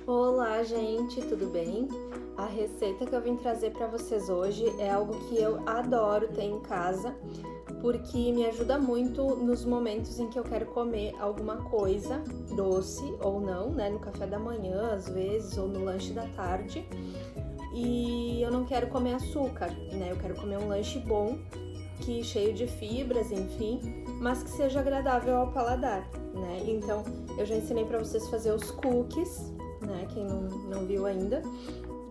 Olá, gente, tudo bem? A receita que eu vim trazer para vocês hoje é algo que eu adoro ter em casa, porque me ajuda muito nos momentos em que eu quero comer alguma coisa, doce ou não, né? No café da manhã, às vezes, ou no lanche da tarde. E eu não quero comer açúcar, né? Eu quero comer um lanche bom, que cheio de fibras, enfim, mas que seja agradável ao paladar, né? Então, eu já ensinei para vocês fazer os cookies, né? Quem não viu ainda,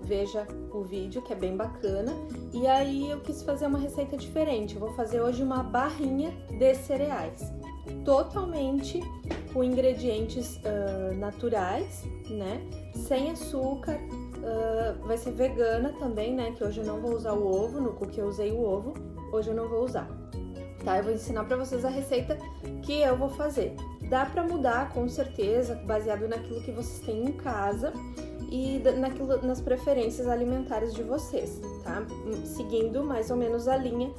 veja o vídeo, que é bem bacana. E aí eu quis fazer uma receita diferente. Eu vou fazer hoje uma barrinha de cereais, totalmente com ingredientes naturais, né? Sem açúcar. Vai ser vegana também, né? Que hoje eu não vou usar o ovo, no cookie eu usei o ovo, hoje eu não vou usar. Tá? Eu vou ensinar pra vocês a receita que eu vou fazer. Dá pra mudar, com certeza, baseado naquilo que vocês têm em casa e nas preferências alimentares de vocês, tá? Seguindo mais ou menos a linha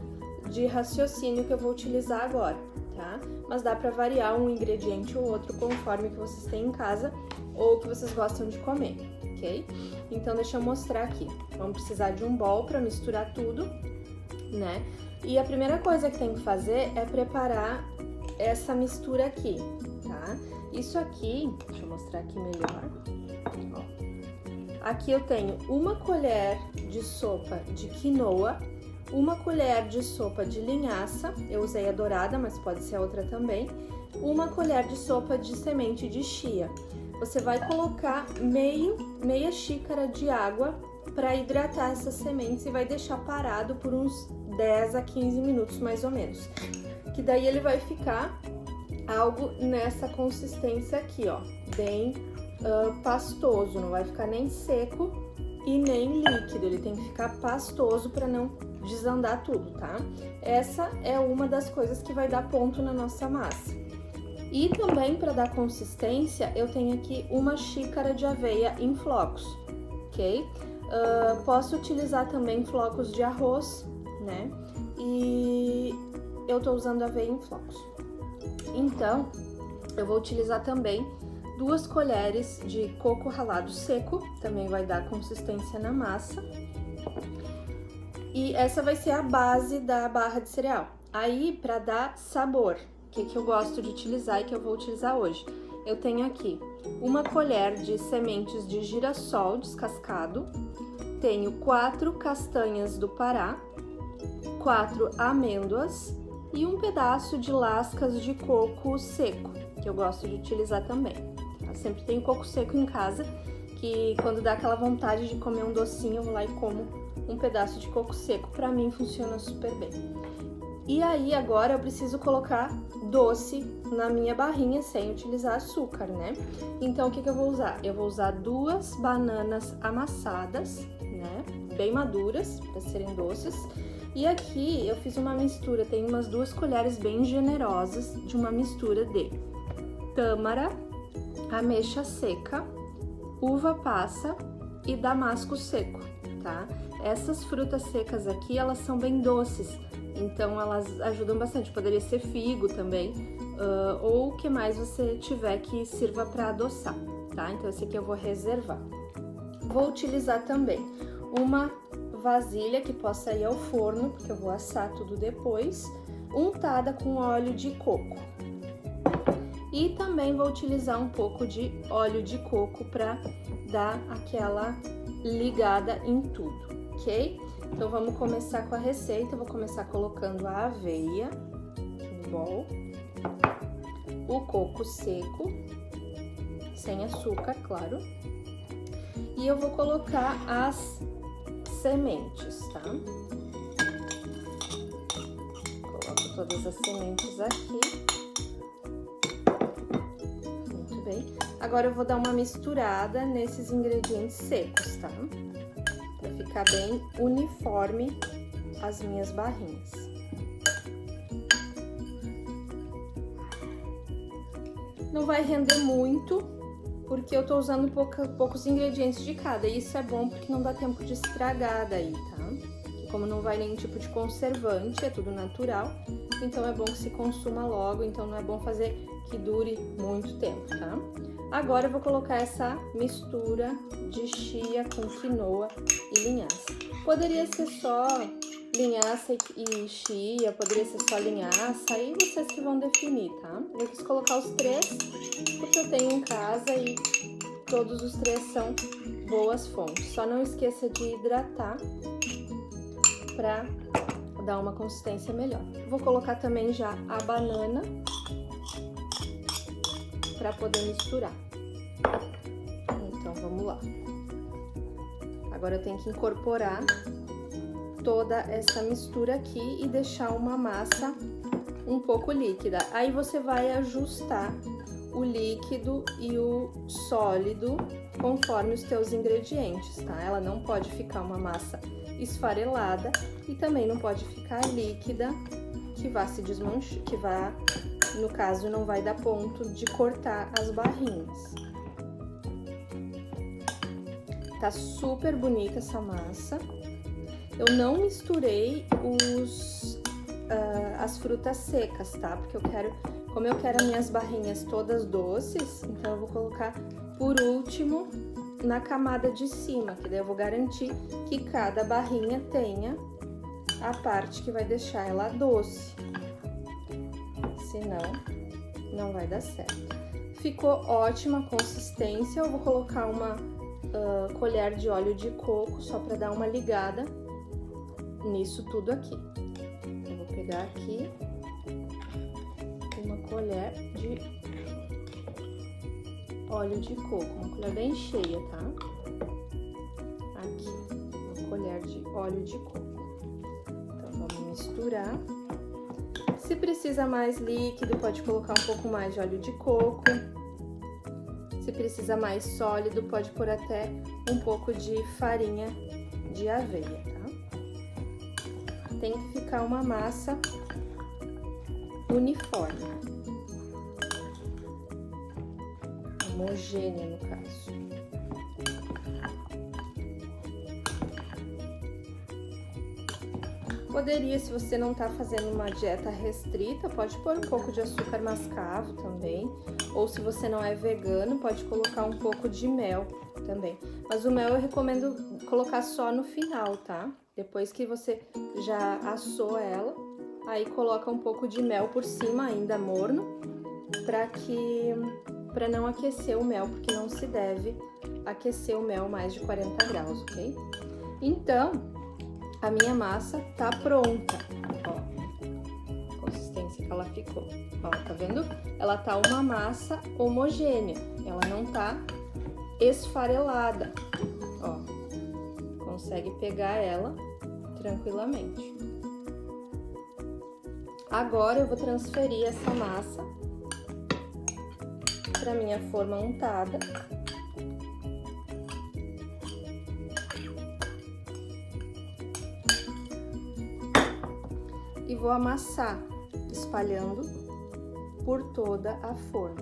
de raciocínio que eu vou utilizar agora, tá? Mas dá pra variar um ingrediente ou outro conforme que vocês têm em casa ou que vocês gostam de comer, ok? Então, deixa eu mostrar aqui. Vamos precisar de um bowl pra misturar tudo, né? E a primeira coisa que tem que fazer é preparar essa mistura aqui, tá? Isso aqui, deixa eu mostrar aqui melhor. Ó. Aqui eu tenho uma colher de sopa de quinoa, uma colher de sopa de linhaça, eu usei a dourada, mas pode ser a outra também, uma colher de sopa de semente de chia. Você vai colocar meia xícara de água para hidratar essas sementes e vai deixar parado por uns 10 a 15 minutos mais ou menos. Que daí ele vai ficar algo nessa consistência aqui, ó, bem pastoso, não vai ficar nem seco e nem líquido, ele tem que ficar pastoso para não desandar tudo, tá? Essa é uma das coisas que vai dar ponto na nossa massa. E também para dar consistência, eu tenho aqui uma xícara de aveia em flocos, ok? Posso utilizar também flocos de arroz, né? E eu tô usando aveia em flocos. Então, eu vou utilizar também 2 colheres de coco ralado seco, também vai dar consistência na massa. E essa vai ser a base da barra de cereal. Aí, para dar sabor, o que eu gosto de utilizar e que eu vou utilizar hoje? Eu tenho aqui uma colher de sementes de girassol descascado, tenho 4 castanhas do Pará, 4 amêndoas e um pedaço de lascas de coco seco, que eu gosto de utilizar também. Eu sempre tenho coco seco em casa, que quando dá aquela vontade de comer um docinho, eu vou lá e como um pedaço de coco seco. Pra mim funciona super bem. E aí agora eu preciso colocar doce na minha barrinha sem utilizar açúcar, né? Então o que eu vou usar? Eu vou usar 2 bananas amassadas, né? Bem maduras, para serem doces. E aqui eu fiz uma mistura, tem umas 2 colheres bem generosas de uma mistura de tâmara, ameixa seca, uva passa e damasco seco, tá? Essas frutas secas aqui, elas são bem doces, então elas ajudam bastante. Poderia ser figo também, ou o que mais você tiver que sirva para adoçar, tá? Então esse aqui eu vou reservar. Vou utilizar também uma vasilha que possa ir ao forno, porque eu vou assar tudo depois, untada com óleo de coco. E também vou utilizar um pouco de óleo de coco para dar aquela ligada em tudo, ok? Então vamos começar com a receita. Eu vou começar colocando a aveia no bowl, o coco seco, sem açúcar, claro, e eu vou colocar as sementes, tá? Coloco todas as sementes aqui. Muito bem. Agora eu vou dar uma misturada nesses ingredientes secos, tá? Pra ficar bem uniforme as minhas barrinhas. Não vai render muito, porque eu tô usando poucos ingredientes de cada, e isso é bom porque não dá tempo de estragar daí, tá? Como não vai nenhum tipo de conservante, é tudo natural, então é bom que se consuma logo, então não é bom fazer que dure muito tempo, tá? Agora eu vou colocar essa mistura de chia com quinoa e linhaça. Poderia ser só linhaça e chia, poderia ser só linhaça, aí vocês que vão definir, tá? Eu quis colocar os três porque eu tenho em casa e todos os três são boas fontes. Só não esqueça de hidratar para dar uma consistência melhor. Vou colocar também já a banana para poder misturar. Então, vamos lá. Agora eu tenho que incorporar toda essa mistura aqui e deixar uma massa um pouco líquida. Aí você vai ajustar o líquido e o sólido conforme os teus ingredientes, tá? Ela não pode ficar uma massa esfarelada e também não pode ficar líquida que vá se desmanchar, que vá, no caso, não vai dar ponto de cortar as barrinhas. Tá super bonita essa massa. Eu não misturei as frutas secas, tá? Porque como eu quero as minhas barrinhas todas doces, então eu vou colocar por último na camada de cima, que daí eu vou garantir que cada barrinha tenha a parte que vai deixar ela doce. Senão, não vai dar certo. Ficou ótima a consistência. Eu vou colocar uma colher de óleo de coco só para dar uma ligada nisso tudo aqui. Eu vou pegar aqui uma colher de óleo de coco, uma colher bem cheia, tá? Aqui, uma colher de óleo de coco. Então, vamos misturar. Se precisa mais líquido, pode colocar um pouco mais de óleo de coco. Se precisa mais sólido, pode pôr até um pouco de farinha de aveia, tá? Tem que ficar uma massa uniforme, homogênea no caso. Poderia, se você não tá fazendo uma dieta restrita, pode pôr um pouco de açúcar mascavo também. Ou se você não é vegano, pode colocar um pouco de mel também. Mas o mel eu recomendo colocar só no final, tá? Depois que você já assou ela, aí coloca um pouco de mel por cima, ainda morno, para não aquecer o mel, porque não se deve aquecer o mel mais de 40 graus, ok? Então, a minha massa tá pronta, ó, a consistência que ela ficou, ó, tá vendo? Ela tá uma massa homogênea, ela não tá esfarelada, ó, consegue pegar ela tranquilamente. Agora eu vou transferir essa massa para minha forma untada. E vou amassar, espalhando por toda a forma.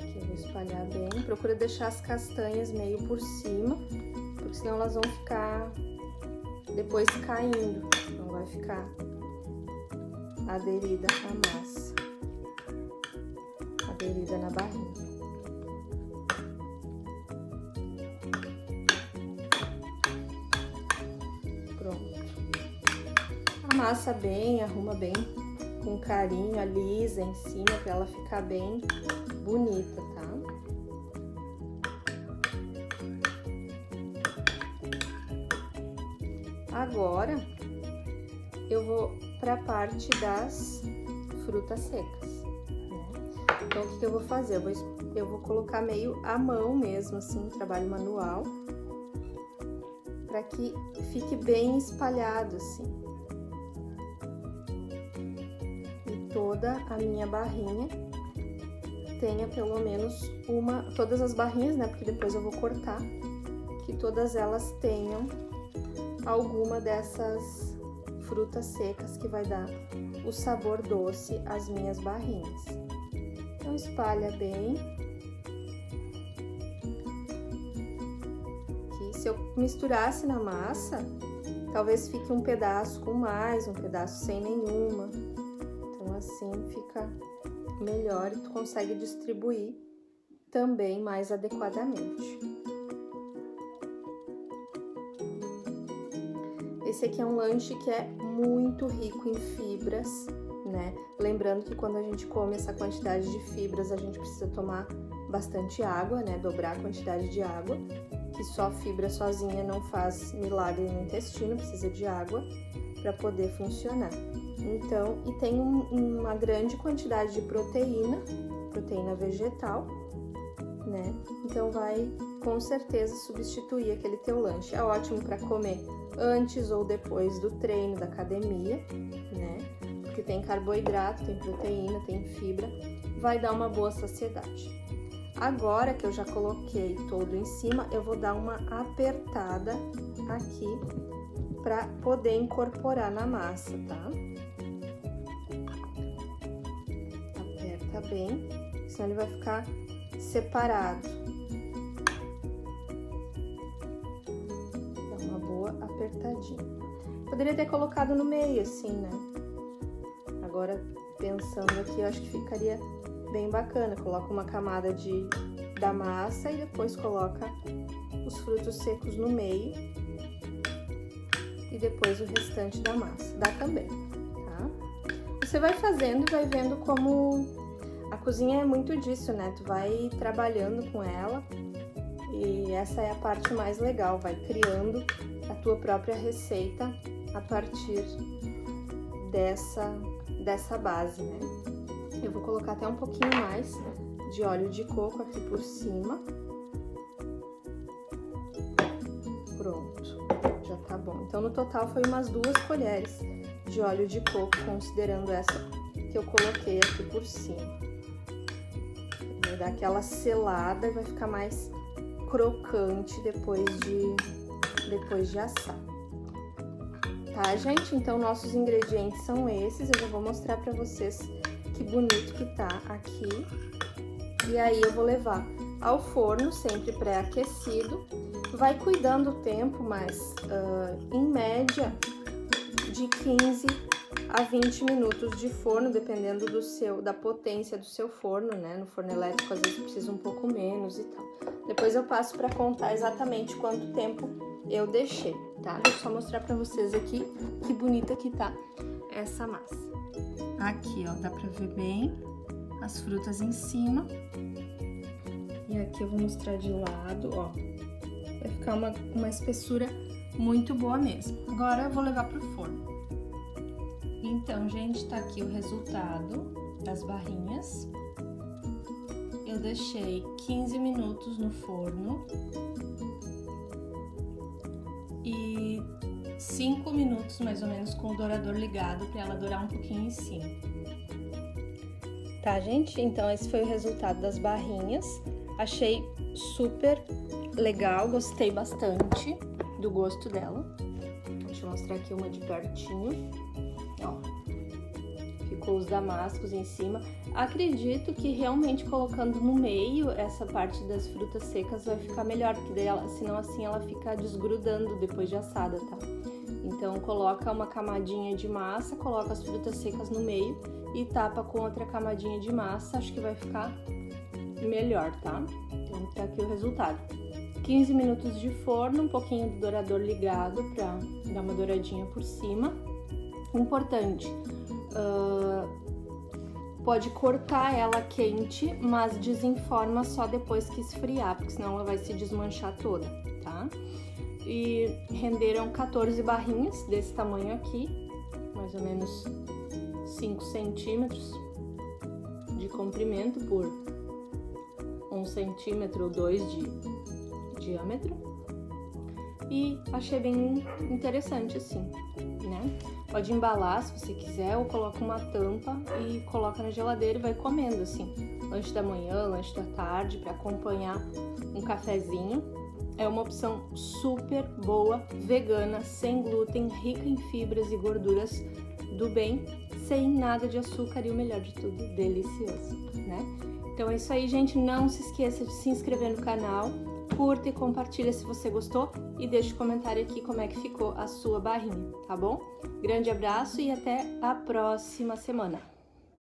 Aqui eu vou espalhar bem. Procura deixar as castanhas meio por cima, porque senão elas vão ficar depois caindo. Não vai ficar aderida à massa, aderida na barrinha. Amassa bem, arruma bem com carinho, alisa em cima para ela ficar bem bonita, tá? Agora eu vou para a parte das frutas secas, né? Então o que eu vou fazer? Eu vou colocar meio à mão mesmo, assim, trabalho manual, para que fique bem espalhado assim. Toda a minha barrinha tenha pelo menos todas as barrinhas, né, porque depois eu vou cortar, que todas elas tenham alguma dessas frutas secas que vai dar o sabor doce às minhas barrinhas. Então espalha bem. Aqui, se eu misturasse na massa, talvez fique um pedaço com mais, um pedaço sem nenhuma. Então, assim fica fica melhor e tu consegue distribuir também mais adequadamente. Esse aqui é um lanche que é muito rico em fibras, né? Lembrando que quando a gente come essa quantidade de fibras, a gente precisa tomar bastante água, né? Dobrar a quantidade de água, que só fibra sozinha não faz milagre no intestino, precisa de água para poder funcionar. Então, e tem uma grande quantidade de proteína vegetal, né? Então vai com certeza substituir aquele teu lanche. É ótimo para comer antes ou depois do treino, da academia, né? Porque tem carboidrato, tem proteína, tem fibra, vai dar uma boa saciedade. Agora que eu já coloquei todo em cima, eu vou dar uma apertada aqui para poder incorporar na massa, tá? Aperta bem, senão ele vai ficar separado. Dá uma boa apertadinha. Poderia ter colocado no meio, assim, né? Agora, pensando aqui, eu acho que ficaria bem bacana. Coloca uma camada da massa e depois coloca os frutos secos no meio. E depois o restante da massa. Dá também, tá? Você vai fazendo e vai vendo como... A cozinha é muito disso, né? Tu vai trabalhando com ela e essa é a parte mais legal. Vai criando a tua própria receita a partir dessa base, né? Eu vou colocar até um pouquinho mais de óleo de coco aqui por cima. Pronto, já tá bom. Então, no total, foi umas 2 colheres de óleo de coco, considerando essa que eu coloquei aqui por cima. Vai dar aquela selada e vai ficar mais crocante depois de assar. Tá, gente? Então, nossos ingredientes são esses. Eu já vou mostrar pra vocês que bonito que tá aqui. E aí, eu vou levar ao forno, sempre pré-aquecido. Vai cuidando o tempo, mas em média de 15 a 20 minutos de forno, dependendo da potência do seu forno, né? No forno elétrico, às vezes precisa um pouco menos e tal. Depois eu passo pra contar exatamente quanto tempo eu deixei, tá? Deixa eu só mostrar pra vocês aqui que bonita que tá essa massa. Aqui, ó, dá pra ver bem as frutas em cima. E aqui eu vou mostrar de lado, ó. Vai ficar uma espessura muito boa mesmo. Agora eu vou levar pro forno. Então, gente, tá aqui o resultado das barrinhas. Eu deixei 15 minutos no forno e 5 minutos mais ou menos com o dourador ligado para ela dourar um pouquinho em cima. Tá, gente? Então esse foi o resultado das barrinhas. Achei super legal, gostei bastante do gosto dela. Deixa eu mostrar aqui uma de pertinho. Ó, ficou os damascos em cima. Acredito que realmente colocando no meio essa parte das frutas secas vai ficar melhor, porque daí senão assim ela fica desgrudando depois de assada, tá? Então coloca uma camadinha de massa, coloca as frutas secas no meio e tapa com outra camadinha de massa, acho que vai ficar melhor, tá? Então tá aqui o resultado. 15 minutos de forno, um pouquinho do dourador ligado pra dar uma douradinha por cima. Importante, pode cortar ela quente, mas desenforma só depois que esfriar, porque senão ela vai se desmanchar toda, tá? E renderam 14 barrinhas desse tamanho aqui, mais ou menos 5 centímetros de comprimento por 1 centímetro ou 2 de diâmetro. E achei bem interessante assim, né? Pode embalar se você quiser ou coloca uma tampa e coloca na geladeira e vai comendo assim. Lanche da manhã, lanche da tarde, para acompanhar um cafezinho. É uma opção super boa, vegana, sem glúten, rica em fibras e gorduras do bem, sem nada de açúcar e o melhor de tudo, delicioso, né? Então é isso aí, gente. Não se esqueça de se inscrever no canal, curta e compartilha se você gostou e deixa um comentário aqui como é que ficou a sua barrinha, tá bom? Grande abraço e até a próxima semana.